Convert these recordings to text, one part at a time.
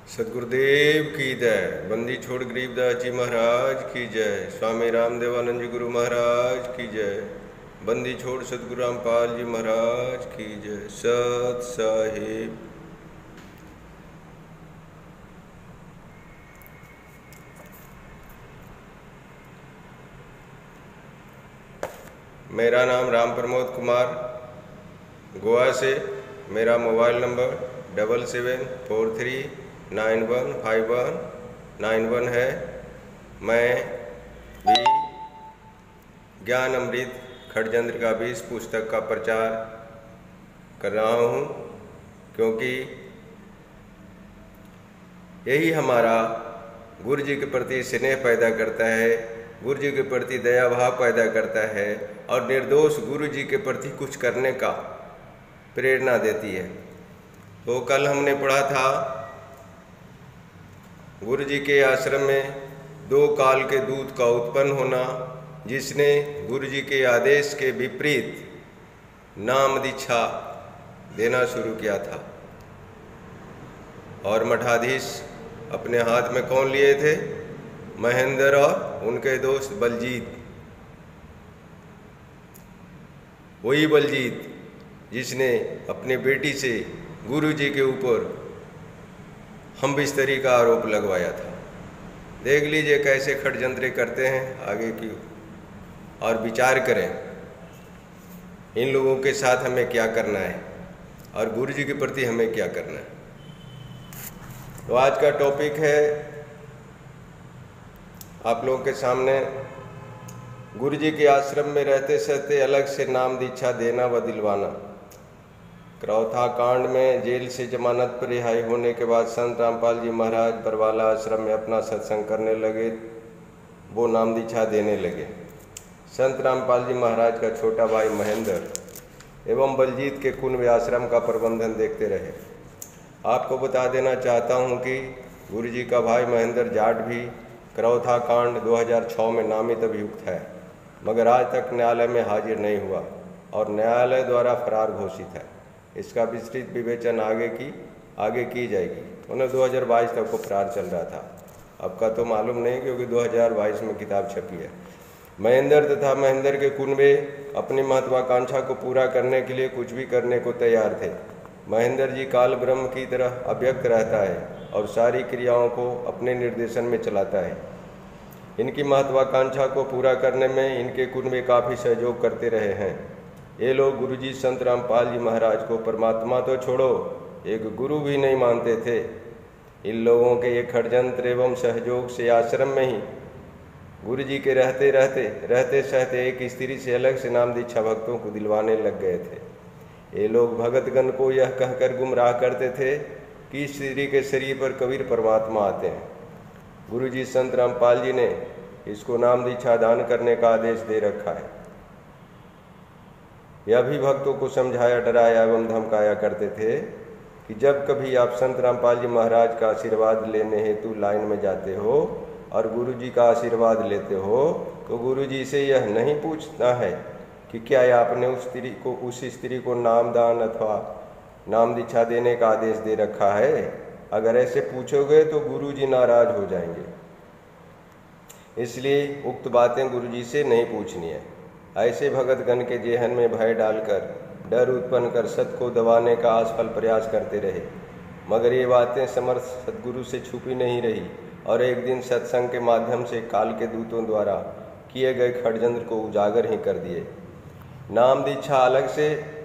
सदगुरुदेव की जय। बंदी छोड़ गरीबदास जी महाराज की जय। स्वामी रामदेवानंद जी गुरु महाराज की जय। बंदी छोड़ सदगुरु रामपाल जी महाराज की जय। सत साहिब। मेरा नाम राम प्रमोद कुमार, गोवा से। मेरा मोबाइल नंबर 7743915191 है। मैं भी ज्ञान अमृत खड़जंत्र का भी इस पुस्तक का प्रचार कर रहा हूँ, क्योंकि यही हमारा गुरु जी के प्रति स्नेह पैदा करता है, गुरु जी के प्रति दया भाव पैदा करता है और निर्दोष गुरु जी के प्रति कुछ करने का प्रेरणा देती है। तो कल हमने पढ़ा था गुरु जी के आश्रम में 2 काल के दूत का उत्पन्न होना, जिसने गुरु जी के आदेश के विपरीत नाम दीक्षा देना शुरू किया था। और मठाधीश अपने हाथ में कौन लिए थे? महेंद्र और उनके दोस्त बलजीत। वही बलजीत जिसने अपनी बेटी से गुरु जी के ऊपर हम बिस्तरी का आरोप लगवाया था। देख लीजिए कैसे खड़जंत्रे करते हैं आगे की, और विचार करें इन लोगों के साथ हमें क्या करना है और गुरु जी के प्रति हमें क्या करना है। तो आज का टॉपिक है आप लोगों के सामने गुरु जी के आश्रम में रहते सहते अलग से नाम दीक्षा देना व दिलवाना। क्रौथा कांड में जेल से जमानत पर रिहाई होने के बाद संत रामपाल जी महाराज बरवाला आश्रम में अपना सत्संग करने लगे, वो नाम दीक्षा देने लगे। संत रामपाल जी महाराज का छोटा भाई महेंद्र एवं बलजीत के कुंभ आश्रम का प्रबंधन देखते रहे। आपको बता देना चाहता हूं कि गुरु जी का भाई महेंद्र जाट भी क्रौथा कांड 2006 में नामित अभियुक्त है, मगर आज तक न्यायालय में हाजिर नहीं हुआ और न्यायालय द्वारा फरार घोषित है। इसका विस्तृत विवेचन आगे की जाएगी। उन्हें 2022 तक को फरार चल रहा था, अब का तो मालूम नहीं, क्योंकि 2022 में किताब छपी है। महेंद्र तथा महेंद्र के कुनबे अपनी महत्वाकांक्षा को पूरा करने के लिए कुछ भी करने को तैयार थे। महेंद्र जी काल ब्रह्म की तरह अव्यक्त रहता है और सारी क्रियाओं को अपने निर्देशन में चलाता है। इनकी महत्वाकांक्षा को पूरा करने में इनके कुनबे काफ़ी सहयोग करते रहे हैं। ये लोग गुरुजी संत रामपाल जी महाराज को परमात्मा तो छोड़ो एक गुरु भी नहीं मानते थे। इन लोगों के एक षड्यंत्र एवं सहयोग से आश्रम में ही गुरु जी के रहते सहते एक स्त्री से अलग से नाम दीक्षा भक्तों को दिलवाने लग गए थे। ये लोग भगतगण को यह कहकर गुमराह करते थे कि इस स्त्री के शरीर पर कबीर परमात्मा आते हैं। गुरु जी संत रामपाल जी ने इसको नाम दीक्षा दान करने का आदेश दे रखा है। यह भी भक्तों को समझाया, डराया एवं धमकाया करते थे कि जब कभी आप संत रामपाल जी महाराज का आशीर्वाद लेने हेतु लाइन में जाते हो और गुरु जी का आशीर्वाद लेते हो तो गुरु जी से यह नहीं पूछना है कि क्या आपने उस स्त्री को नाम दान अथवा नाम दीक्षा देने का आदेश दे रखा है। अगर ऐसे पूछोगे तो गुरु जी नाराज हो जाएंगे, इसलिए उक्त बातें गुरु जी से नहीं पूछनी है। ऐसे भगतगण के जेहन में भय डालकर डर उत्पन्न कर सत को दबाने का असफल प्रयास करते रहे, मगर ये बातें समर्थ सदगुरु से छुपी नहीं रही और एक दिन सत्संग के माध्यम से काल के दूतों द्वारा किए गए षड्यंत्र को उजागर ही कर दिए। नाम दीक्षा अलग से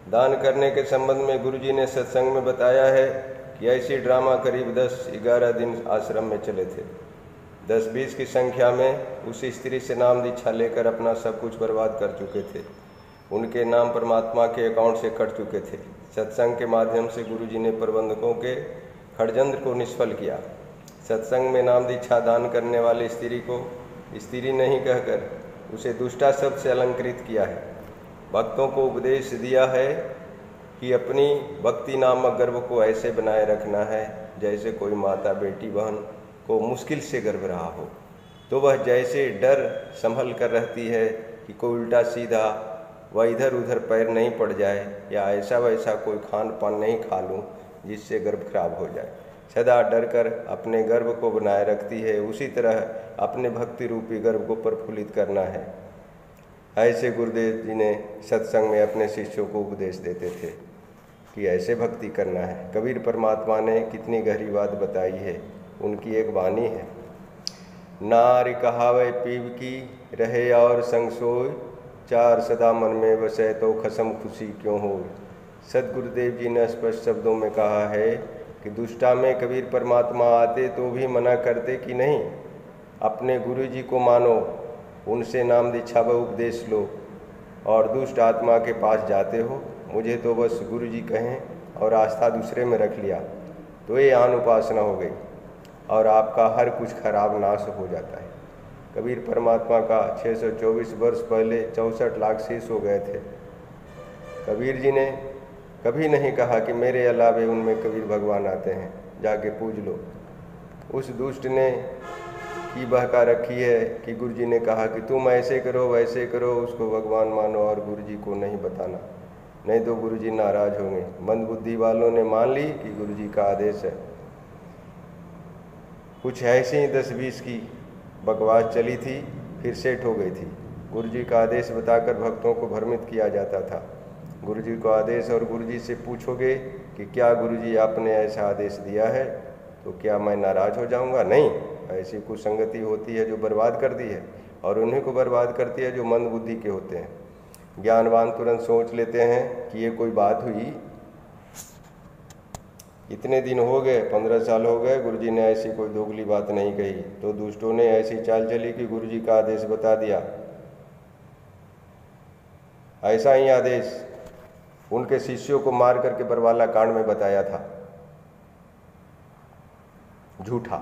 दान करने के संबंध में गुरुजी ने सत्संग में बताया है कि ऐसी ड्रामा करीब 10-11 दिन आश्रम में चले थे। 10-20 की संख्या में उस स्त्री से नाम दीक्षा लेकर अपना सब कुछ बर्बाद कर चुके थे। उनके नाम परमात्मा के अकाउंट से कट चुके थे। सत्संग के माध्यम से गुरुजी ने प्रबंधकों के षड्यंत्र को निष्फल किया। सत्संग में नाम दीक्षा दान करने वाली स्त्री को स्त्री नहीं कहकर उसे दुष्टा शब्द से अलंकृत किया है। भक्तों को उपदेश दिया है कि अपनी भक्ति नामक गर्भ को ऐसे बनाए रखना है जैसे कोई माता बेटी बहन को मुश्किल से गर्भ रहा हो, तो वह जैसे डर संभल कर रहती है कि कोई उल्टा सीधा व इधर उधर पैर नहीं पड़ जाए या ऐसा वैसा कोई खान पान नहीं खा लूँ जिससे गर्भ खराब हो जाए। सदा डरकर अपने गर्भ को बनाए रखती है, उसी तरह अपने भक्ति रूपी गर्भ को प्रफुल्लित करना है। ऐसे गुरुदेव जी ने सत्संग में अपने शिष्यों को उपदेश देते थे कि ऐसे भक्ति करना है। कबीर परमात्मा ने कितनी गहरी बात बताई है। उनकी एक वाणी है, नारी कहावे पीव की रहे और संग सोय, चार सदा मन में बसे तो खसम खुशी क्यों हो। सदगुरुदेव जी ने स्पष्ट शब्दों में कहा है कि दुष्टा में कबीर परमात्मा आते तो भी मना करते कि नहीं, अपने गुरु जी को मानो, उनसे नाम दीक्षा व उपदेश लो, और दुष्ट आत्मा के पास जाते हो, मुझे तो बस गुरु जी कहें और आस्था दूसरे में रख लिया तो ये आन उपासना हो गई और आपका हर कुछ खराब नाश हो जाता है। कबीर परमात्मा का 624 वर्ष पहले 64 लाख शीश हो गए थे। कबीर जी ने कभी नहीं कहा कि मेरे अलावे उनमें कबीर भगवान आते हैं, जाके पूज लो। उस दुष्ट ने की बहका रखी है कि गुरु जी ने कहा कि तुम ऐसे करो वैसे करो, उसको भगवान मानो और गुरु जी को नहीं बताना, नहीं तो गुरु जी नाराज होंगे। मंद बुद्धि वालों ने मान ली कि गुरु जी का आदेश है। कुछ ऐसे ही 10-20 की बकवास चली थी, फिर सेट हो गई थी। गुरु जी का आदेश बताकर भक्तों को भ्रमित किया जाता था। गुरु जी को आदेश और गुरु जी से पूछोगे कि क्या गुरु जी आपने ऐसा आदेश दिया है, तो क्या मैं नाराज हो जाऊंगा? नहीं, ऐसी कुछ संगति होती है जो बर्बाद करती है, और उन्हीं को बर्बाद करती है जो मंद बुद्धि के होते हैं। ज्ञानवान तुरंत सोच लेते हैं कि ये कोई बात हुई, इतने दिन हो गए, 15 साल हो गए, गुरु जी ने ऐसी कोई दोगली बात नहीं कही, तो दुष्टों ने ऐसी चाल चली कि गुरु जी का आदेश बता दिया। ऐसा ही आदेश उनके शिष्यों को मार करके बरवाला कांड में बताया था, झूठा।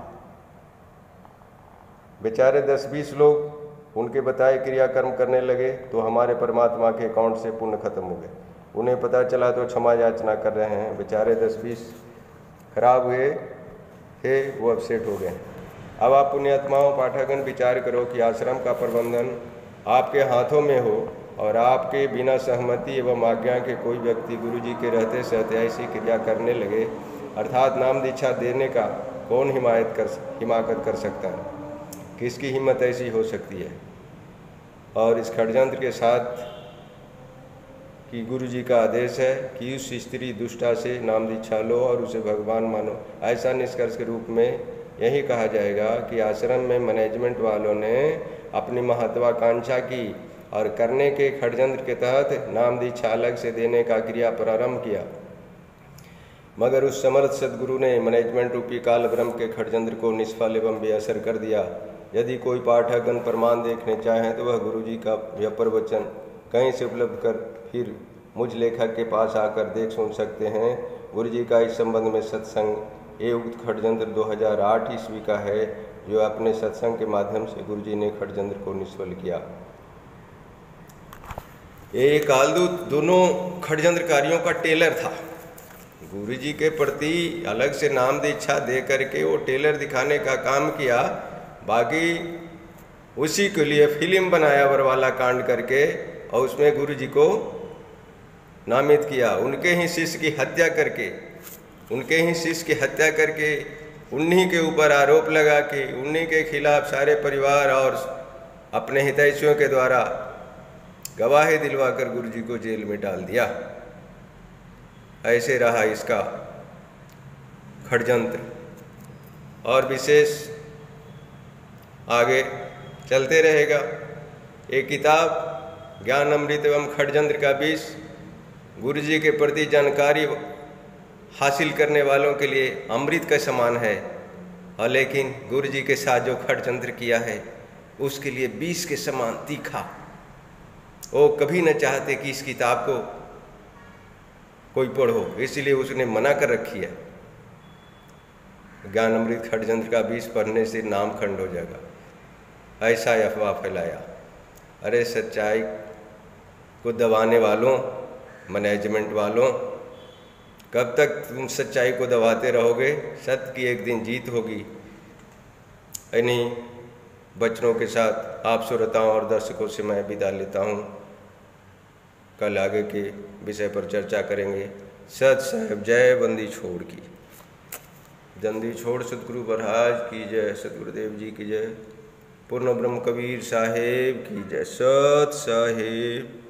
बेचारे 10-20 लोग उनके बताए क्रियाकर्म करने लगे तो हमारे परमात्मा के अकाउंट से पुण्य खत्म हो गए। उन्हें पता चला तो क्षमा याचना कर रहे हैं। बेचारे 10-20 खराब हुए थे, वो अब सेट हो गए। अब आप पुण्यात्माओं पाठकगण विचार करो कि आश्रम का प्रबंधन आपके हाथों में हो और आपके बिना सहमति एवं आज्ञा के कोई व्यक्ति गुरु जी के रहते सहते ऐसी क्रिया करने लगे, अर्थात नाम दीक्षा देने का कौन हिमाकत कर सकता है? किसकी हिम्मत ऐसी हो सकती है? और इस षड्यंत्र के साथ कि गुरु जी का आदेश है कि उस स्त्री दुष्टा से नाम दीक्षा लो और उसे भगवान मानो, ऐसा निष्कर्ष के रूप में यही कहा जाएगा कि आश्रम में मैनेजमेंट वालों ने अपनी महत्वाकांक्षा की और करने के षड्यंत्र के तहत नाम दीक्षा अलग से देने का क्रिया प्रारंभ किया, मगर उस समर्थ सदगुरु ने मैनेजमेंट रूपी काल ब्रह्म के षड्यंत्र को निष्फल एवं बेअसर कर दिया। यदि कोई पाठकगण प्रमाण देखने चाहें तो वह गुरु जी का यह प्रवचन कहीं से उपलब्ध कर फिर मुझ लेखक के पास आकर देख सुन सकते हैं। गुरु जी का इस संबंध में सत्संग ये उक्त षड्यंत्र 2008 ईस्वी का है, जो अपने सत्संग के माध्यम से गुरु जी ने षड्यंत्र को निष्फल किया। ये कालदूत दोनों षड्यंत्रकारियों का टेलर था। गुरु जी के प्रति अलग से नाम दीक्षा दे करके वो टेलर दिखाने का काम किया, बाकी उसी के लिए फिल्म बनाया बरवाला कांड करके और उसमें गुरु जी को नामित किया। उनके ही शिष्य की हत्या करके, उन्हीं के ऊपर आरोप लगा के उन्हीं के खिलाफ सारे परिवार और अपने हितैषियों के द्वारा गवाही दिलवाकर गुरु जी को जेल में डाल दिया। ऐसे रहा इसका षड्यंत्र, और विशेष आगे चलते रहेगा। एक किताब ज्ञान अमृत एवं षड्यंत्र का विष गुरु जी के प्रति जानकारी हासिल करने वालों के लिए अमृत का समान है, और लेकिन गुरु जी के साथ जो षड्यंत्र किया है उसके लिए विष के समान तीखा। वो कभी न चाहते कि इस किताब को कोई पढ़ो, इसलिए उसने मना कर रखी है। ज्ञान अमृत षड्यंत्र का विष पढ़ने से नाम खंड हो जाएगा, ऐसा अफवाह फैलाया। अरे सच्चाई को दबाने वालों, मैनेजमेंट वालों, कब तक तुम सच्चाई को दबाते रहोगे? सत्य की एक दिन जीत होगी। इन्हीं बचनों के साथ आप श्रोताओं और दर्शकों से मैं विदा लेता हूँ। कल आगे के विषय पर चर्चा करेंगे। सत साहेब जय बंदी छोड़ की। जंदी छोड़ सतगुरु महाराज की जय, सतगुरुदेव जी की जय, पूर्ण ब्रह्म कबीर साहेब की जय, सत साहेब।